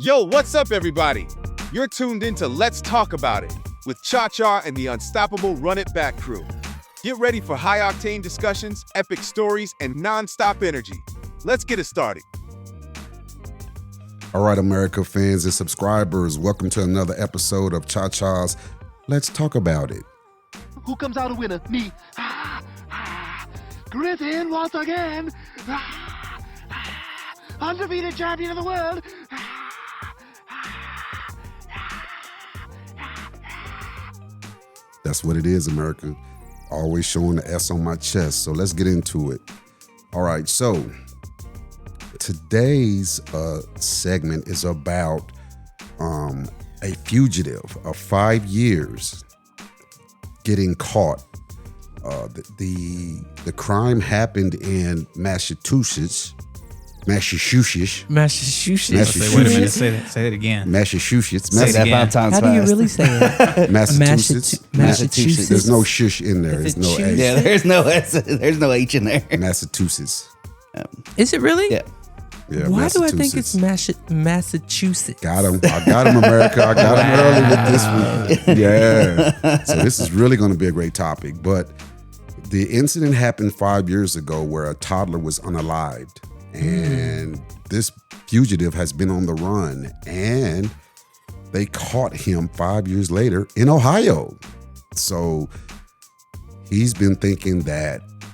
Yo, what's up, everybody? You're tuned into Let's Talk About It with Cha-Cha and the unstoppable Run It Back crew. Get ready for high-octane discussions, epic stories, and non-stop energy. Let's get it started. All right, America fans and subscribers, welcome to another episode of Cha-Cha's Let's Talk About It. Who comes out a winner? Me. Griffin once again. Undefeated champion of the world. That's what it is, America. Always showing the S on my chest. So let's get into it. All right, so today's segment is about a fugitive of 5 years getting caught. The crime happened in Massachusetts. Massachusetts. Wait a minute. Say that again. Massachusetts. Say that 5 times How fast. do you really say it? Massachusetts. Massachusetts. There's no shush in there. There's no A. Yeah, there's no S. There's no H in there. Massachusetts. Is it really? Yeah. Yeah, Why do I think it's Massachusetts. Massachusetts? Got him, America. I got him early with this one. Yeah. So this is really going to be a great topic. But the incident happened 5 years ago where a toddler was unalived. And this fugitive has been on the run. And they caught him 5 years later in Ohio. So he's been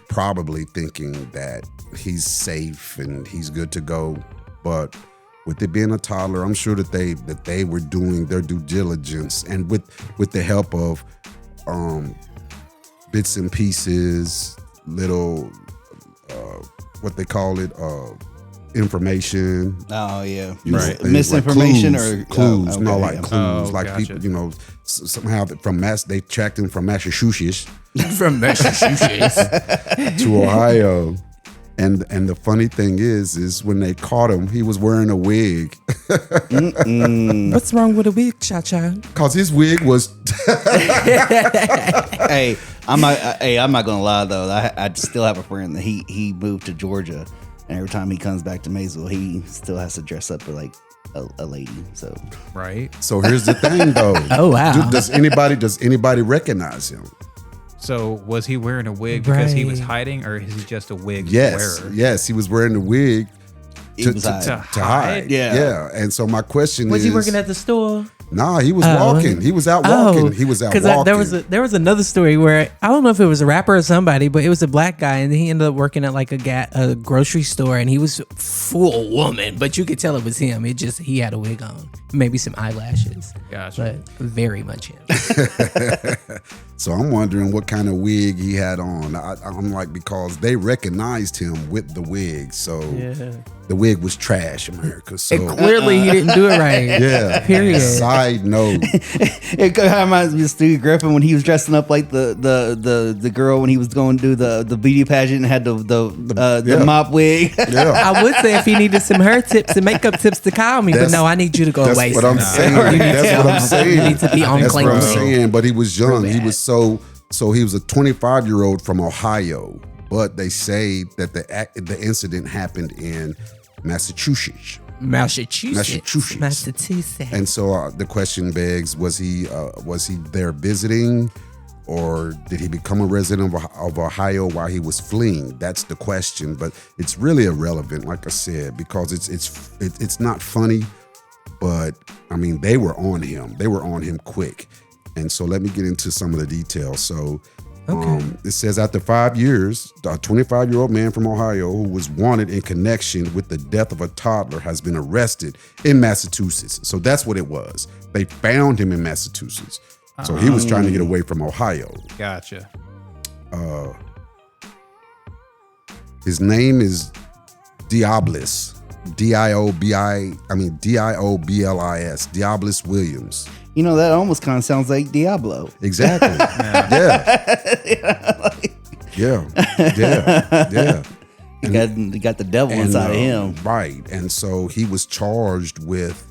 probably thinking that he's safe and he's good to go. But with it being a toddler, I'm sure that they were doing their due diligence, and with the help of bits and pieces, little what they call it, information. Oh yeah, Right. Misinformation like clues. clues. Like clues. Like gotcha. people, somehow they tracked him from Massachusetts From Massachusetts. to Ohio. And the funny thing is when they caught him, he was wearing a wig. What's wrong with a wig, Cha-Cha? Cause his wig was. Hey, I'm not gonna lie though. I still have a friend that he moved to Georgia, and every time he comes back to Maysville, he still has to dress up like a lady. So Right. So here's the thing, though. Oh, wow. Does anybody recognize him? So was he wearing a wig because he was Right. hiding, or is he just a wig Yes, wearer? yes, he was wearing the wig he was to hiding. hide. Yeah. And so my question Was is, he working at the store? Nah, he was walking. He was out walking. He was out walking. There was another story where I don't know if it was a rapper or somebody, but it was a black guy, and he ended up working at like a grocery store, and he was full woman, but you could tell it was him. He had a wig on, maybe some eyelashes. Gotcha. But very much him. So I'm wondering what kind of wig he had on. I'm like, because they recognized him with the wig, so the wig was trash, America. So And clearly he didn't do it right. yeah. Period. Side note. It kind of reminds me of Steve Griffin when he was dressing up like the girl when he was going to do the beauty pageant and had the mop wig. Yeah. I would say if he needed some hair tips and makeup tips to call me, but no, I need you to go That's away. what I'm saying. That's what I'm saying. You need to be on That's what I'm clean. saying. But he was young. He bad. was so he was a 25-year-old from Ohio. But they say that the incident happened in Massachusetts. Massachusetts. And so the question begs: was he there visiting, or did he become a resident of Ohio while he was fleeing? That's the question. But it's really irrelevant, like I said, because it's not funny. But I mean, they were on him. They were on him quick. And so let me get into some of the details. So it says after 5 years, a 25-year-old man from Ohio who was wanted in connection with the death of a toddler has been arrested in Massachusetts. So that's what it was. They found him in Massachusetts. So he was trying to get away from Ohio. Gotcha. His name is Dioblis. Dioblis. Dioblis Williams. You know, that almost kind of sounds like Diablo. Exactly. Yeah. You got the devil inside of him. Right. And so he was charged with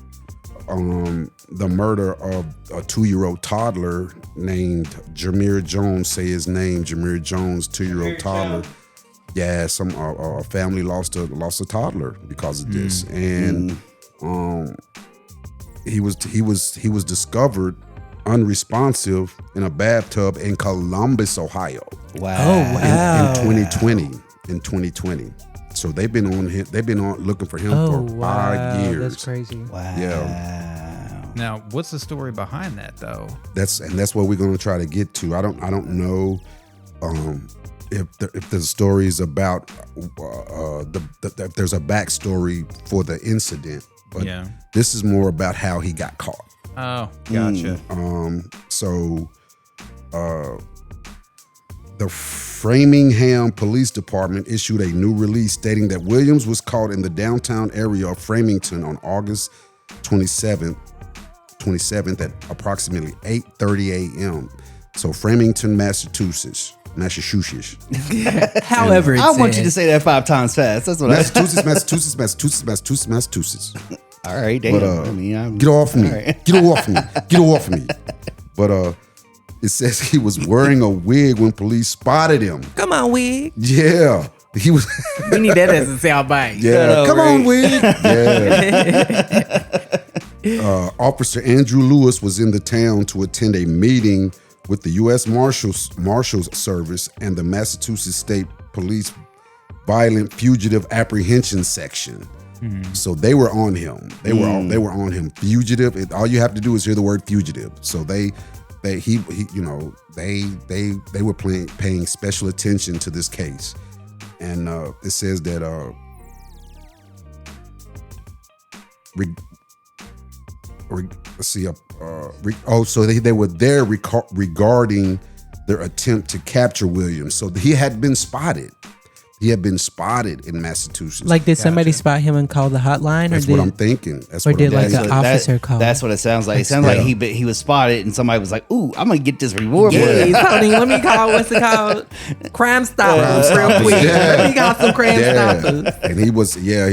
the murder of a 2-year-old toddler named Jameer Jones. Say his name, Jameer Jones, 2-year-old toddler. Yeah, a family lost a toddler because of this, and he was discovered unresponsive in a bathtub in Columbus, Ohio. Wow. Oh, wow. In 2020. So they've been on looking for him Oh, for wow. 5 years. That's crazy. Wow. Yeah. Now, what's the story behind that, though? That's what we're going to try to get to. I don't know if the story is about if there's a backstory for the incident, but Yeah. this is more about how he got caught. Oh, gotcha. The Framingham Police Department issued a new release stating that Williams was caught in the downtown area of Framingham on August 27th at approximately 8:30 a.m. So Framingham, Massachusetts. However, I want you to say that 5 times fast. That's what Massachusetts. All right, damn. But get off me. right. Get off me. But it says he was wearing a wig when police spotted him. Come on, wig. Yeah. He was We need that as a soundbite. Yeah. Come on, right. wig. Yeah. Officer Andrew Lewis was in the town to attend a meeting with the U.S. Marshals Service and the Massachusetts State Police Violent Fugitive Apprehension Section. So they were on him. They were on him. Fugitive. All you have to do is hear the word fugitive. So they were paying special attention to this case, and it says that so they were there regarding their attempt to capture Williams. So he had been spotted. He had been spotted in Massachusetts. Like, did somebody spot him and call the hotline? That's what I'm thinking. That's or what did I'm like thinking. an officer call? That's what it sounds like. It sounds like he was spotted and somebody was like, "Ooh, I'm gonna get this reward." Yes, honey, let me call. What's it called? Crime Stoppers, real Stoppers, quick. yeah. Let me call some Crime Stoppers. And he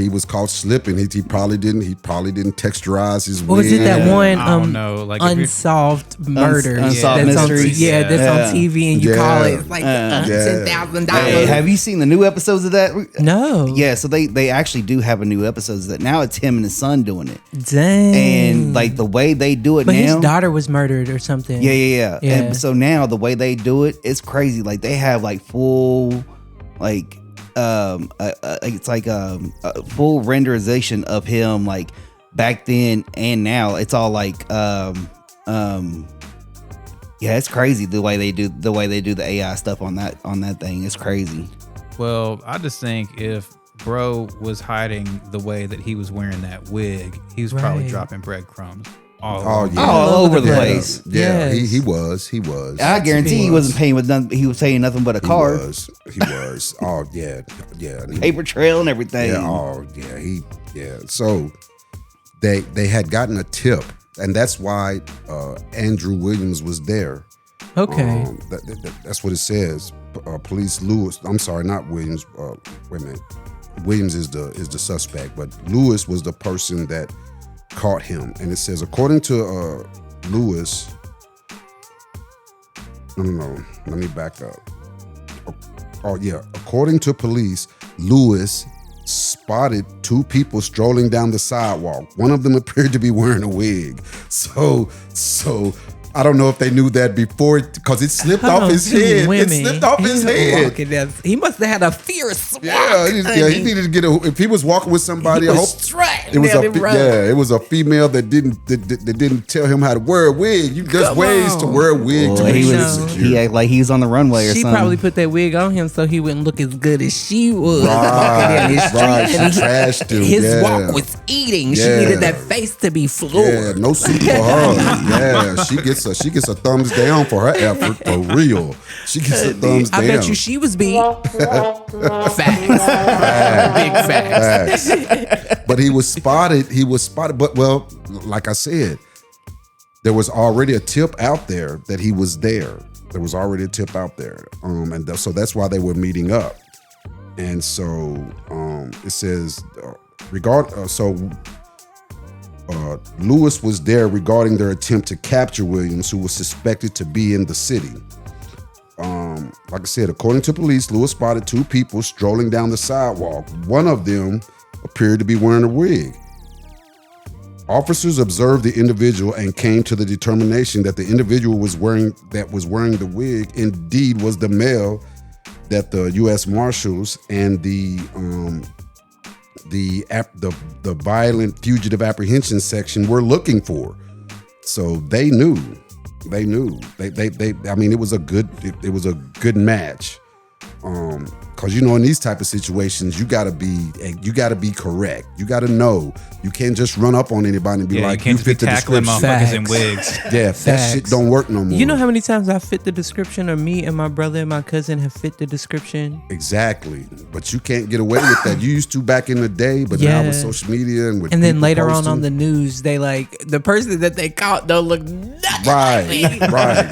was caught slipping. He probably didn't texturize his What was it wig. that one I don't know, like if you're- unsolved murder? Unsolved that's Mysteries. on, that's on TV, and you call it Yeah. it's like Yeah. $10,000. Hey, have you seen the new episodes of that? No. Yeah, so they actually do have a new episodes that now it's him and his son doing it, Dang. and like the way they do it but now. his daughter was murdered or something. Yeah. Yeah. And so now the way they do it, it's crazy. Like they have like full, like it's like a full renderization of him like back then and now. It's all like yeah, it's crazy the way they do the AI stuff on that thing. It's crazy. Well, I just think if bro was hiding the way that he was wearing that wig, he was probably Right. dropping breadcrumbs all Oh, over. yeah. All over the Yeah. place. Yeah, Yes. he was. I guarantee he wasn't paying with nothing. He was paying nothing but a card, He was. Oh yeah. And he- paper trail, and everything. Yeah. Oh yeah. So they had gotten a tip, and that's why Andrew Williams was there. Okay. That's what it says. Police Lewis. I'm sorry, not Williams. Wait a minute. Williams is the suspect, but Lewis was the person that caught him. And it says, according to Lewis. No. Let me back up. Oh yeah. According to police, Lewis spotted 2 people strolling down the sidewalk. One of them appeared to be wearing a wig. So I don't know if they knew that before because it slipped off his head. It slipped off his head. He must have had a fierce walk. Yeah, he needed to get if he was walking with somebody. I hope strutting it was down the road. it was a female that didn't tell him how to wear a wig. There's ways to wear a wig to Boy, make he sure was it's he secure. act like he was on the runway or She something. probably put that wig on him so he wouldn't look as good as she would. Right, In the street. right. She And trashed him. His Yeah. walk was eating. She Yeah. needed that face to be Yeah, floored. no suit for her. Yeah, she gets a thumbs down for her effort for real. She gets a thumbs down. I bet you she was beat. Facts. Big facts. But he was spotted. But well, like I said, there was already a tip out there that he was there. There was already a tip out there, so that's why they were meeting up. And so it says, Lewis was there regarding their attempt to capture Williams, who was suspected to be in the city. Like I said, according to police, Lewis spotted 2 people strolling down the sidewalk. One of them appeared to be wearing a wig. Officers observed the individual and came to the determination that the individual was wearing the wig indeed was the male that the U.S. Marshals and the Violent Fugitive Apprehension Section were looking for. So they knew. They I mean, it was a good match. Cause in these type of situations, you gotta be correct. You gotta know. You can't just run up on anybody and be like, you you fit the tackling description. motherfuckers in wigs. Yeah, that shit don't work no more. You know how many times I fit the description, or me and my brother and my cousin have fit the description? Exactly. But you can't get away with that. You used to back in the day, but now with social media and with and then people later posting, on the news, they the person that they caught don't look nothing right, like me. right.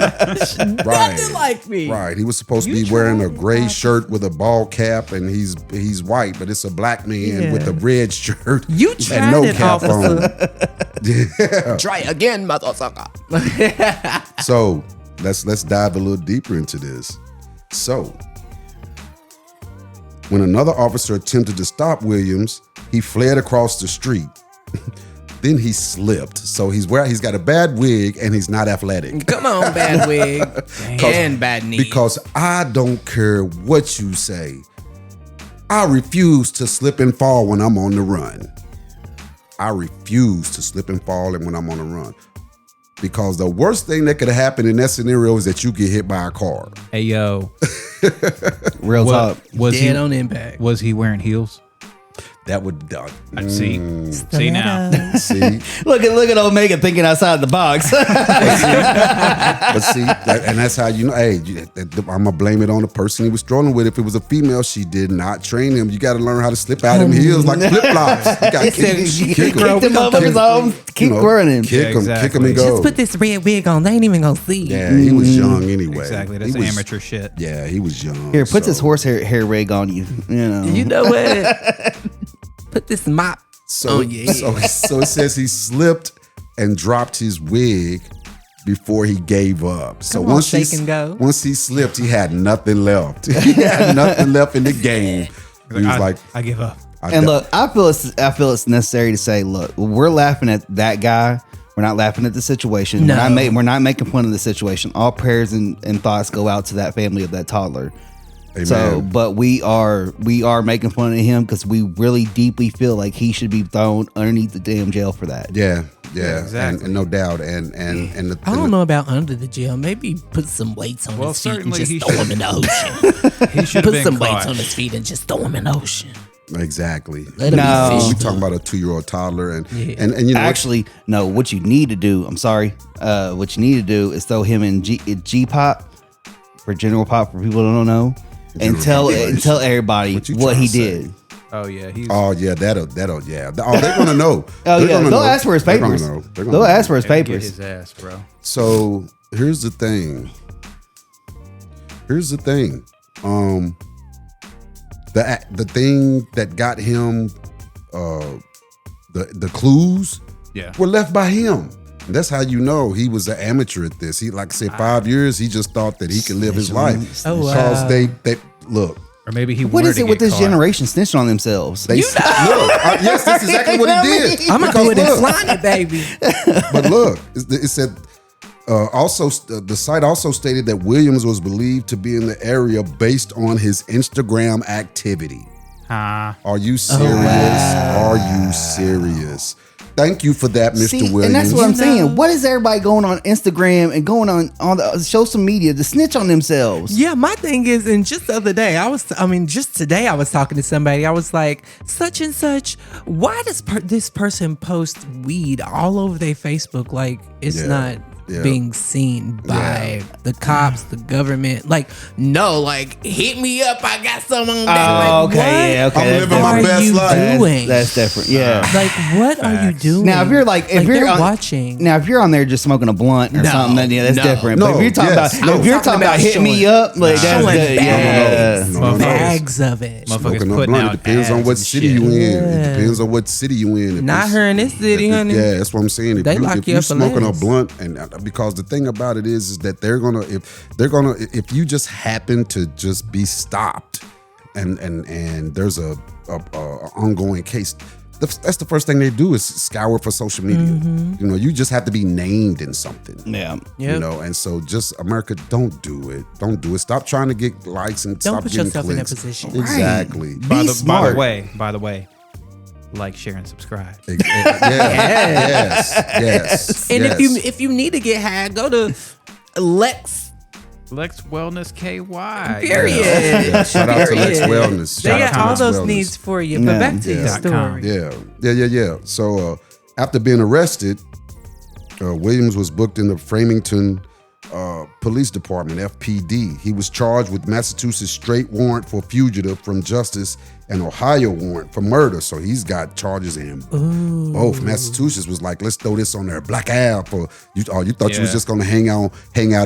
Nothing like me. Right. He was supposed to be wearing a gray shirt with a ball cap, and he's white, but it's a black man with a red shirt You tried and no it, cap officer. on. Yeah. Try again, motherfucker. So let's dive a little deeper into this. So when another officer attempted to stop Williams, he fled across the street. Then he slipped. So he's got a bad wig and he's not athletic. Come on, bad wig and bad knee. Because I don't care what you say. I refuse to slip and fall when I'm on the run. I refuse to slip and fall when I'm on the run. Because the worst thing that could happen in that scenario is that you get hit by a car. Hey, yo. Real talk. Was Dead on impact. Was he wearing heels? That would See now. see. Look at Omega thinking outside the box. But see, and that's how you know. Hey, I'm gonna blame it on the person he was strolling with. If it was a female, she did not train him. You got to learn how to slip out of them heels like flip flops. You got to kick Kick them motherfuckers off. Keep running. Kick them, Yeah, kick them, and exactly. go. Just put this red wig on. They ain't even gonna see. Yeah, he was young anyway. Exactly. That's He was- amateur shit. Yeah, he was young. Here, put so- this horsehair wig on you. You know what? Put this mop So, on your head. so it says he slipped and dropped his wig before he gave up. So Come on, once shake and go. once he slipped, he had nothing left. He had nothing left in the game. He was like, I give up. And look, I feel it's necessary to say, look, we're laughing at that guy. We're not laughing at the situation. No. We're not making fun of the situation. All prayers and thoughts go out to that family of that toddler. Amen. So, but we are making fun of him because we really deeply feel like he should be thrown underneath the damn jail for that. yeah, exactly. and no doubt, and the, I don't know about under the jail. Maybe put some weights on his feet and certainly just he throw him in the ocean. He should have Put been some caught. weights on his feet and just throw him in the ocean. Exactly. Let him No. be We fished. talking about a 2-year-old toddler, and Yeah. and you know Actually, no. What you need to do, I'm sorry. What you need to do is throw him in G pop for general pop for people that don't know, and tell everybody What you what trying he to say? did. Oh, yeah. He's Oh yeah, that'll yeah. Oh, they're gonna know. Oh They're yeah, gonna they'll know. ask for his They're gonna papers. know. They're gonna They'll know. ask for his get papers. his ass, bro. So here's the thing. The thing that got him the clues Yeah. were left by him. And that's how you know he was an amateur at this. He, like I said, 5 years. He just thought that he could live his life. Oh, wow. Because they look. Or maybe he What wanted is to it with get this caught. generation snitching on themselves? They look. Yes, that's exactly what he did. I'm gonna Because do it and look, slide it, baby. But look, it said also the site also stated that Williams was believed to be in the area based on his Instagram activity. Ah. Are you serious? Are you serious? Thank you for that, Mr. See, Williams. and that's what I'm You know- saying. What is everybody going on Instagram and going on the social media to snitch on themselves? Yeah, my thing is, and just the other day, just today, I was talking to somebody. I was like, such and such. Why does this person post weed all over their Facebook? Like, it's Yeah, not yeah. being seen by the cops, the government. Like, no, like, hit me up. I got some on that. Oh, Like, okay, yeah, what okay. I'm living my are best you life. doing? That's different. Yeah. Like, what are you doing? Now, if you're like, if you're they're on, watching. now if you're on there just smoking a blunt or No, something, then yeah, that's no. different. No, But if you're talking yes, about, no. if you're I'm talking about talking hitting me showing- up, like that's showing good. bags, No, no, no. bags of it. Motherfuckers Smoking a putting blunt. It out depends on ads what and city shit. you in. Yeah. It depends on what city you in. If Not you- her in this city, honey. Yeah, that's what I'm saying. If They you, lock if you you up for smoking a less. blunt, and because the thing about it is that if you just happen to just be stopped, and there's a ongoing case, that's the first thing they do is scour for social media. You know, you just have to be named in something. Yeah. You know, and so just America, don't do it. Don't do it. Stop trying to get likes and Don't stop put getting yourself in that clicks. position. Exactly. Be By the smart. way, like, share, and subscribe. Yes. And yes. if you need to get high, go to Lex. Lex Wellness KY. Period. Yeah. Shout out to Lex Period. Wellness. They Shout out got to all Lex those Wellness. needs for you. But Yeah. back to your .com. story. Yeah. So after being arrested, Williams was booked in the Framingham Police Department, FPD. He was charged with Massachusetts straight warrant for fugitive from justice and Ohio warrant for murder. So he's got charges in both. Massachusetts was like, let's throw this on there. Black Al for you. Oh, you thought you was just gonna hang out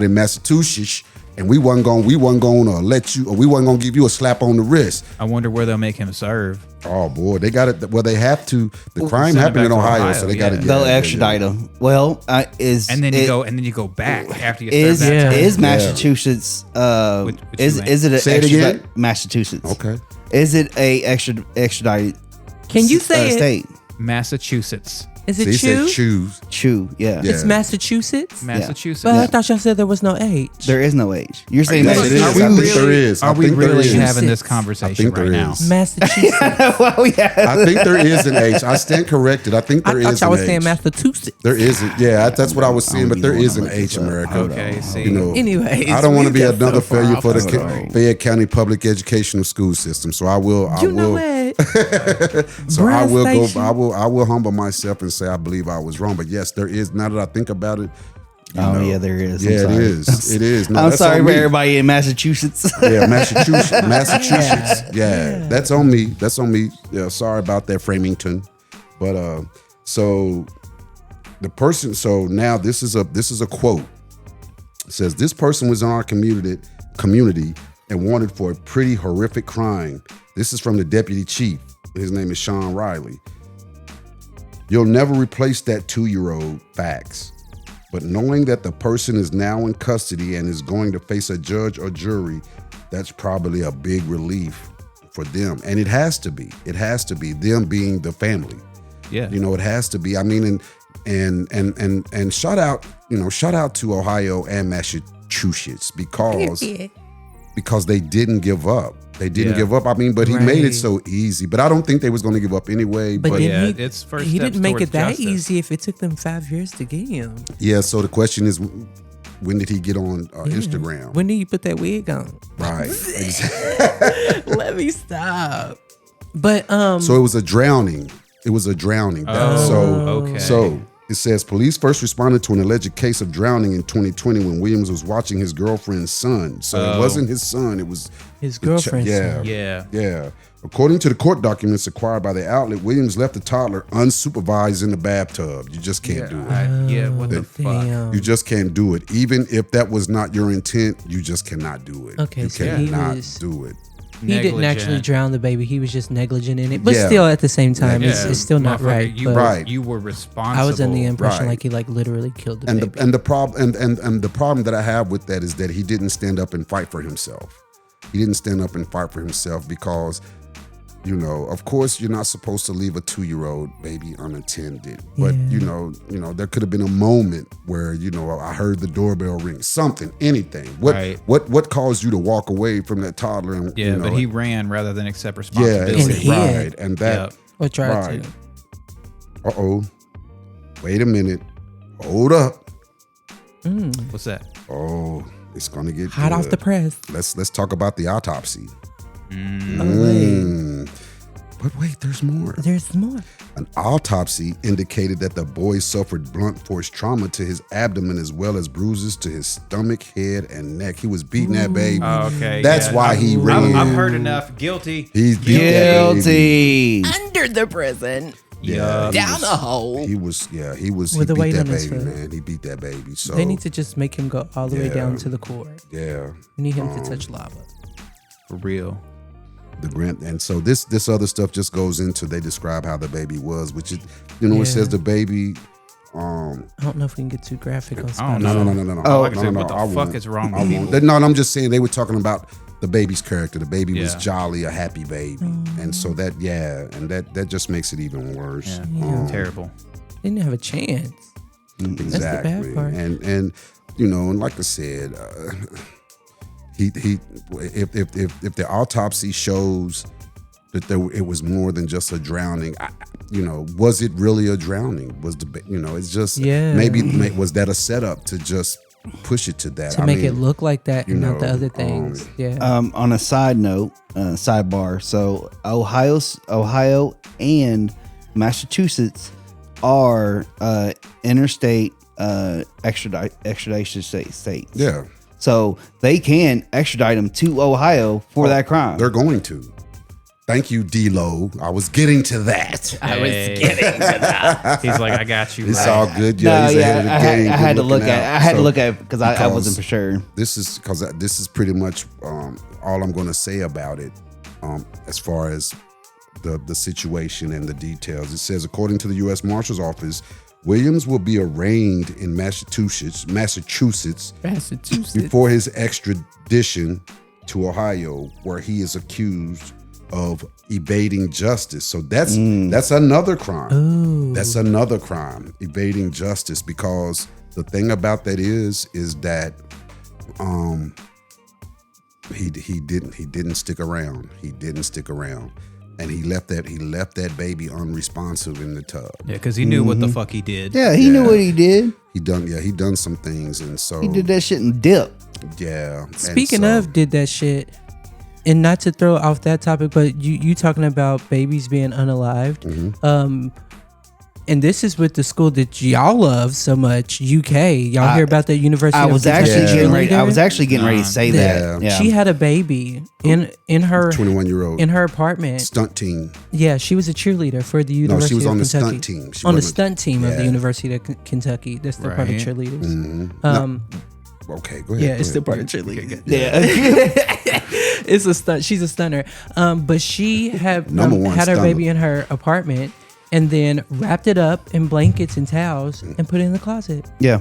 in Massachusetts, and we wasn't gonna let you, or we wasn't gonna give you a slap on the wrist. I wonder where they'll make him serve. Oh boy, they got it. Well, they have to. The crime send it happened in back to Ohio, Ohio, so they got to. yeah. They'll extradite him. Well, And then you go back after you serve Is that time. is Massachusetts? Which Is you is it an Say it extra again? Massachusetts? Okay. Is it a extradited? Can you say it? State? Massachusetts. Is So it he said Chew? choose. Chew. Yeah. Yeah. It's Massachusetts? Massachusetts. But I thought y'all said there was no H. There is no age. You're saying Yes, it is. Massachusetts? I think there is. Are I we think there really is. having this Massachusetts. conversation I think right there now? is. Massachusetts. Well, yeah. I think there is an H. I stand corrected. I think there I is thought y'all an was saying H. Massachusetts. There isn't. Yeah, that's what I was saying. But there is an H, America. Okay, see. You know, Anyways, I don't want to we be got another so far failure off for the the story. Fayette County Public Educational School System. So I will. You know what? So I Brass will station. go. I will humble myself and say I believe I was wrong. But yes, there is. Now that I think about it. Oh yeah, there is. Yeah, I'm it sorry. is. It is. No, I'm that's sorry on for me. everybody in Massachusetts. Yeah, Massachusetts. Yeah, that's on me. That's on me. Yeah, sorry about that, Framingham. But so the person. So now this is a quote. It says this person was in our community and wanted for a pretty horrific crime. This is from the deputy chief. His name is Sean Riley. You'll never replace that 2-year-old. Facts. But knowing that the person is now in custody and is going to face a judge or jury, that's probably a big relief for them. And it has to be. It has to be, them being the family. Yeah. You know, it has to be. I mean, and shout out to Ohio and Massachusetts because they didn't give up. They didn't give up. I mean, but he made it Right. so easy. But I don't think they was going to give up anyway. But But then it's first he steps didn't make towards it that justice. easy if it took them 5 years to get him. yeah, so the question is, when did he get on Instagram? When did you put that wig on? Right. Let me stop. But So it was a drowning. It was a drowning. okay. So it says police first responded to an alleged case of drowning in 2020 when Williams was watching his girlfriend's son. So it wasn't his son. It was his the girlfriend's yeah. son. Yeah. Yeah. According to the court documents acquired by the outlet, Williams left the toddler unsupervised in the bathtub. You just can't do it. What the fuck? Damn. You just can't do it. Even if that was not your intent, you just cannot do it. Okay, you so he cannot was- do it. He didn't actually Negligent. drown the baby. He was just negligent in it. But Yeah. still, at the same time, Yeah. it's still not Motherfucker, right. You, but Right. you were responsible. I was under the impression Right. like he literally killed the And baby. the problem and the problem that I have with that is that he didn't stand up and fight for himself. He didn't stand up and fight for himself because, you know, of course you're not supposed to leave a 2-year-old baby unattended. But Yeah. you know, there could have been a moment where, you know, I heard the doorbell ring, something, anything. Right. What caused you to walk away from that toddler? And, Yeah, you know, but he ran rather than accept yeah, responsibility. And hid. right, and that. Yep. or tried right. to. Uh-oh. Wait a minute. Hold up. What's that? Oh, it's gonna get Hot off good. the press. Let's talk about the autopsy. Oh, Mm. But wait, there's more. there's more. An autopsy indicated that the boy suffered blunt force trauma to his abdomen as well as bruises to his stomach, head, and neck. He was beating that baby. Okay. That's yeah. why he ran. I've heard enough. Guilty. He's beat that baby. Guilty. Under the prison. Yeah. Down the hole. He was With he the beat weight that on his baby, foot. man. He beat that baby. So They need to just make him go all the way Yeah. down to the core. yeah. We need him to touch lava. For real. The grant, and so this other stuff just goes into, they describe how the baby was, which is, you know, it Yeah. says the baby. I don't know if we can get too graphic on I don't Spotify. know. No. All I no, can say, no, what the I fuck won't. is wrong I with won't. people? No, I'm just saying they were talking about the baby's character. The baby was Yeah. jolly, a happy baby, and so that just makes it even worse. Terrible. They didn't have a chance. Exactly. That's the bad part. And and like I said, if the autopsy shows that it was more than just a drowning, was it really a drowning? Was it's just maybe was that a setup to just push it to that To make it look like that and not the other things. On a side note, sidebar. So Ohio and Massachusetts are interstate extradition states. Yeah, So they can extradite them to Ohio for that crime. they're going to. Thank you, D-Lo. I was getting to that. I was getting to that. He's like, I got you. It's right. all good. Yeah, he's ahead of the game. I had to Good look looking at. out. I had to So, look at it because I wasn't for sure. This is pretty much all I'm going to say about it, as far as the situation and the details. It says, according to the U.S. Marshal's Office, Williams will be arraigned in Massachusetts before his extradition to Ohio, where he is accused of evading justice. So that's another crime. Ooh. That's another crime, evading justice, because the thing about that is that he didn't stick around. He didn't stick around. And he left that baby unresponsive in the tub. Yeah, because he knew what the fuck he did. Yeah, he knew what he did. He done some things, and so He did that shit in dip. Yeah. and Speaking so- of did that shit, and not to throw off that topic, but you talking about babies being unalived. And this is with the school that y'all love so much, UK. Y'all hear about the University I of was Kentucky actually getting ready. I cheerleader? was actually getting ready to say that. Yeah. She had a baby in her 21-year-old in her apartment. stunt team. Yeah, she was a cheerleader for the No, University she was of on the Kentucky. stunt team. She On the wasn't- stunt team of the Yeah. University of Kentucky. That's the part of Right. cheerleaders. Okay, go ahead. Yeah, go it's the ahead. part of cheerleaders. Yeah. It's a stunt. She's a stunner. But she had Number one had her stunner. baby in her apartment and then wrapped it up in blankets and towels and put it in the closet. Yeah.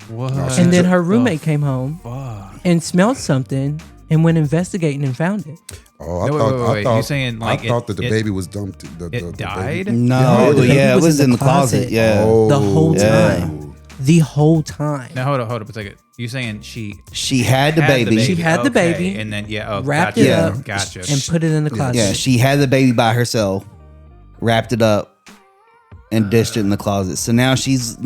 What? And then her the roommate came home fuck? and smelled something and went investigating and found it. Oh, I No, thought wait. You're saying, like, I thought that the it- baby was dumped. The It baby- died? No. the baby Yeah, it was was in in the the closet. closet. Yeah. Oh, The whole yeah. time. The whole time. Now hold up a second. You're saying she She had the baby. She had the Okay, baby, and then wrapped gotcha, it up, gotcha. and put it in the closet. Yeah, she had the baby by herself, wrapped it up, and dished it in the closet. So now she's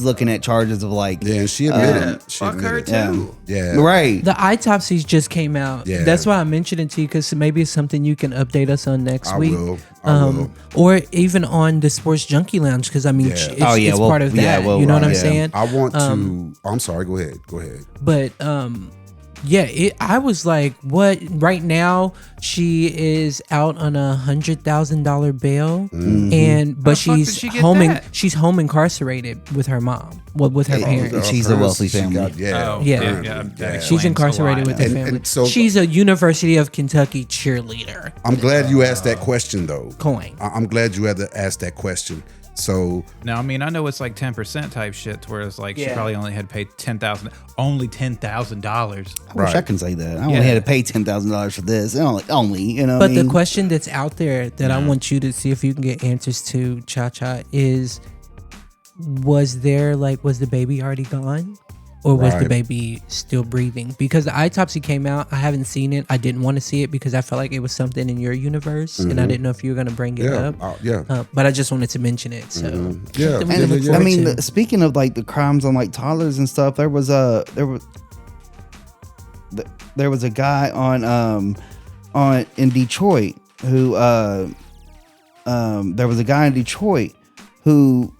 looking at charges of like, Yeah, and she admitted. She Fuck her admitted. too. Yeah. right. The autopsies just came out. Yeah. That's why I mentioned it to you because maybe it's something you can update us on next I week. will. I will. Or even on the Sports Junkie Lounge because I mean, Yeah. it's, Oh, yeah, it's well, part of yeah, that. well, you know what I'm yeah. saying? I want to. I'm sorry. Go ahead. But yeah, I was like, what? Right now, she is out on $100,000 bail, and but How the fuck did she's she get home that? she's home incarcerated with her mom, with her parents. She's a wealthy She family. got- yeah. Oh, Yeah. that Yeah. explains She's a incarcerated lot. with the And- family. and so- She's a University of Kentucky cheerleader. I'm glad you asked that question, though. Coin. I'm glad you had to ask that question. So Now, I mean, I know it's like 10% type shit, where it's like she Yeah. probably only had paid $10,000. Only $10,000. I wish I can say that. I only had to pay $10,000 for this. Only, you know. But what I mean? the question that's out there that I want you to see if you can get answers to, Cha is, was the baby already gone? Or was the Right. baby still breathing? Because the autopsy came out. I haven't seen it. I didn't want to see it because I felt like it was something in your universe. And I didn't know if you were going to bring it yeah, up. yeah, But I just wanted to mention it. So yeah. something we yeah, can look yeah. I forward mean, to. speaking of like the crimes on like toddlers and stuff, there was a guy in Detroit who there was a guy in Detroit who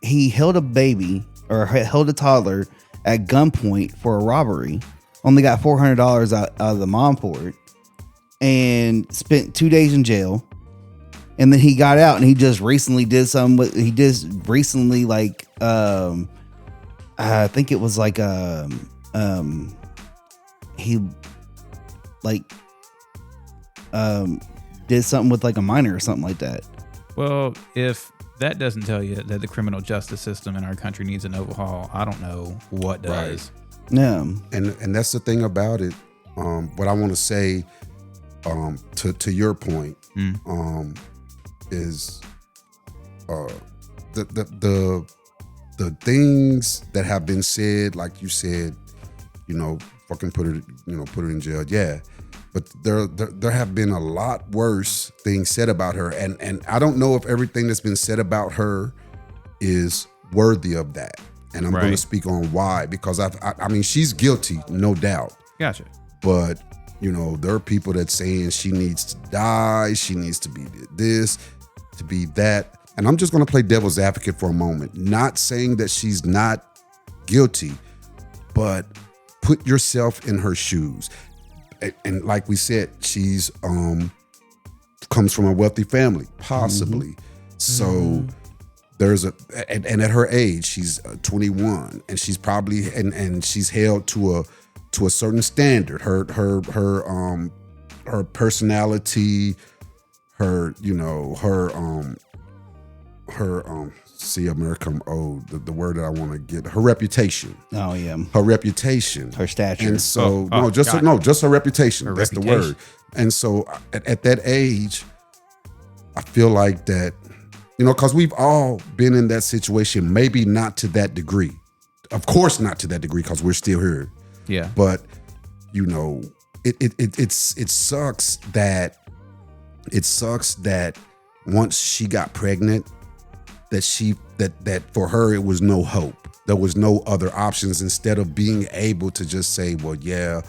he held a baby or held a toddler at gunpoint for a robbery. Only got $400 out of the mom for it, and spent 2 days in jail. And then he got out and he just recently did something with, he just recently like, I think it was like, he like, did something with like a minor or something like that. Well, if that doesn't tell you that the criminal justice system in our country needs an overhaul, I don't know what does. Yeah. And that's the thing about it. what I want to say to your point is the things that have been said, like you said, fucking put her in jail. Yeah. But there have been a lot worse things said about her. And I don't know if everything that's been said about her is worthy of that. And I'm going to speak on why, because I mean, she's guilty, no doubt. Gotcha. But, there are people that saying she needs to die. She needs to be this, to be that. And I'm just going to play devil's advocate for a moment. Not saying that she's not guilty, but put yourself in her shoes. And like we said, she's comes from a wealthy family, possibly. So there's and at her age, she's 21, and she's probably and she's held to a certain standard. Her personality, her see, America, I'm old. The word that I want to get, her reputation. Oh yeah, her reputation, her stature. And so just her reputation. That's the word. And so at that age, I feel like that, because we've all been in that situation. Maybe not to that degree, of course, not to that degree, because we're still here. Yeah. But it sucks that once she got pregnant, that for her it was no hope. There was no other options, instead of being able to just say, well, yeah,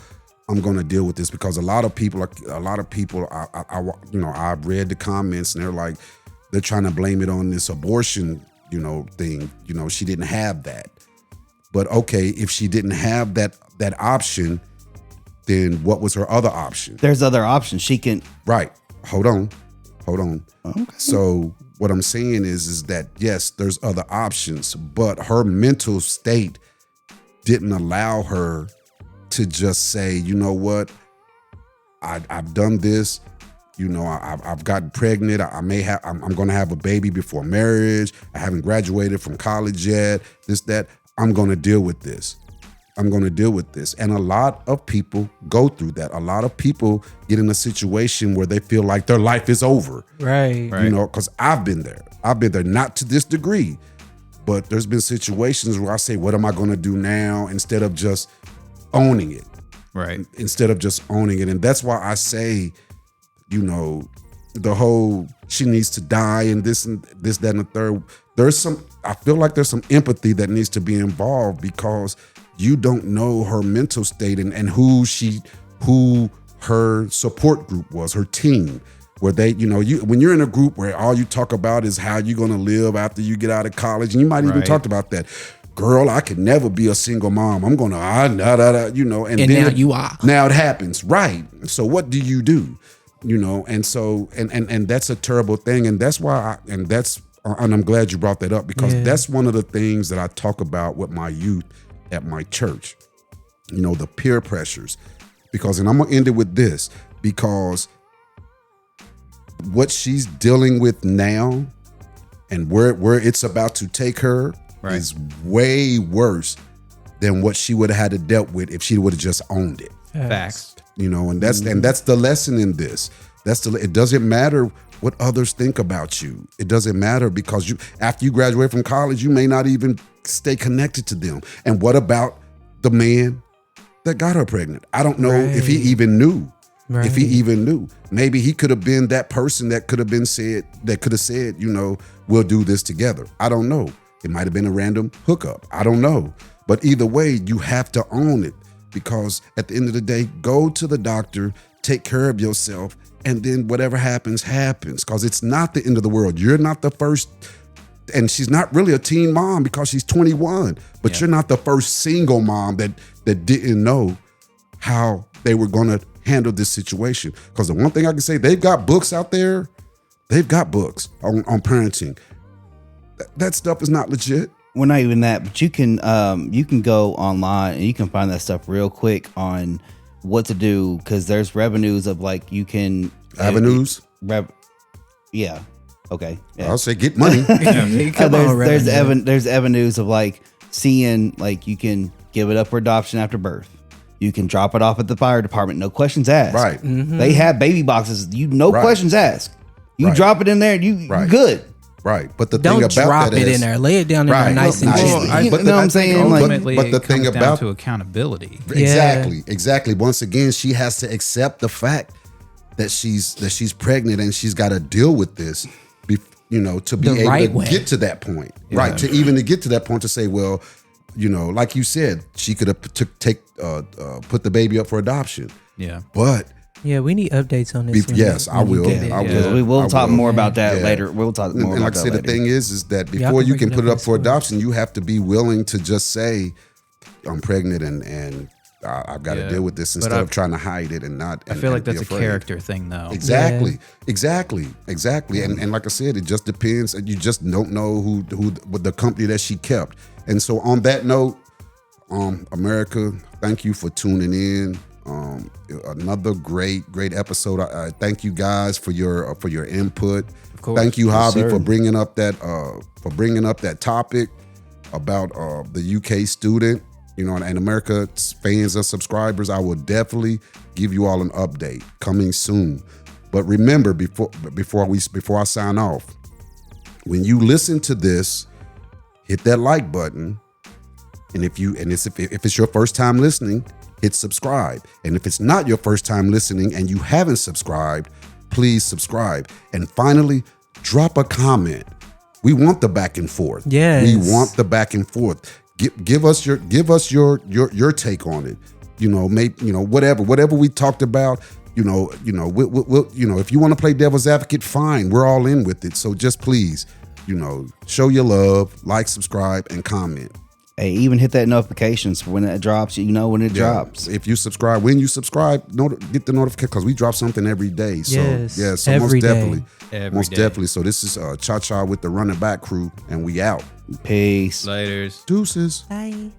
I'm going to deal with this. Because a lot of people I've read the comments, and they're trying to blame it on this abortion thing. She didn't have that. But okay, if she didn't have that option, then what was her other option? There's other options. She can. Right. Hold on. Okay. So what I'm saying is that, yes, there's other options, but her mental state didn't allow her to just say, you know what, I've done this. I've gotten pregnant. I'm going to have a baby before marriage. I haven't graduated from college yet. This, that. I'm going to deal with this. And a lot of people go through that. A lot of people get in a situation where they feel like their life is over. Right. Because I've been there. Not to this degree, but there's been situations where I say, what am I going to do now? Instead of just owning it. Right. And that's why I say, the whole, she needs to die and this, that, and the third. I feel like there's some empathy that needs to be involved, because you don't know her mental state and who her support group was, her team, where they, when you're in a group where all you talk about is how you're going to live after you get out of college, and you might even talk about that. Girl, I could never be a single mom. I'm going to, and then now you are. Now it happens. Right. So what do you do? And so, and that's a terrible thing. And that's why, and I'm glad you brought that up, because that's one of the things that I talk about with my youth at my church, the peer pressures. And I'm going to end it with this, because what she's dealing with now and where it's about to take her is way worse than what she would have had to dealt with if she would have just owned it. Facts. And that's the lesson in this. It doesn't matter what others think about you. It doesn't matter, because after you graduate from college, you may not even stay connected to them. And what about the man that got her pregnant? I don't know if he even knew. Right. If he even knew. Maybe he could have been that person that could have said, we'll do this together. I don't know. It might have been a random hookup. I don't know. But either way, you have to own it, because at the end of the day, go to the doctor, take care of yourself, and then whatever happens, happens. Because it's not the end of the world. You're not the first, and she's not really a teen mom because she's 21, but you're not the first single mom that didn't know how they were going to handle this situation. Because the one thing I can say, they've got books out there. They've got books on parenting. That stuff is not legit. Well, not even that, but you can go online and you can find that stuff real quick on what to do, because there's revenues of you can avenues. Yeah. Okay. Yeah. I'll say get money. There's avenues of seeing you can give it up for adoption after birth. You can drop it off at the fire department, no questions asked. Right. They have baby boxes, no Right. questions asked. You Right. drop it in there, you're Right. good. Right. But the Don't thing about drop that it is, in there. Lay it down in there Right. nice and Nice. gently. Well, You but know what I'm the- saying? Ultimately, but the it thing comes down about- to accountability. Exactly. Once again, she has to accept the fact that she's pregnant and she's got to deal with this, to be The able right to way. get to that point, right? To get to that point to say, well, like you said, she could have put the baby up for adoption, Yeah. but Yeah, we need updates on this. yes, I will. I will. We will I talk will. more about that Yeah. later. We'll talk more And about like I that said, later. the thing is that Y'all before can you bring can it put up it in up for school. adoption, you have to be willing to just say, I'm pregnant and I've got to Yeah. deal with this But instead I- of trying to hide it and not. I and- feel and like that's be a afraid. character thing, though. Exactly. And like I said, it just depends. You just don't know who what the company that she kept. And so on that note, America, thank you for tuning in. Another great episode. I thank you guys for your input. Of course. Thank you, Javi, sir. for bringing up that topic about the UK student. And America's fans and subscribers, I will definitely give you all an update coming soon. But remember, before I sign off, when you listen to this, hit that like button, and if it's your first time listening, hit subscribe. And if it's not your first time listening and you haven't subscribed, please subscribe. And finally, drop a comment. We want the back and forth. Yes. We want the back and forth. Give us your take on it. Whatever we talked about. We'll, if you want to play devil's advocate, fine. We're all in with it. So just please, show your love, like, subscribe, and comment. Hey, even hit that notifications for when it drops. When it drops. If you subscribe, get the notification because we drop something every day. So Yes, so every most day. definitely, Every day. definitely. So this is Cha Cha with the Running Back Crew, and we out. Peace. Laters. Deuces. Bye.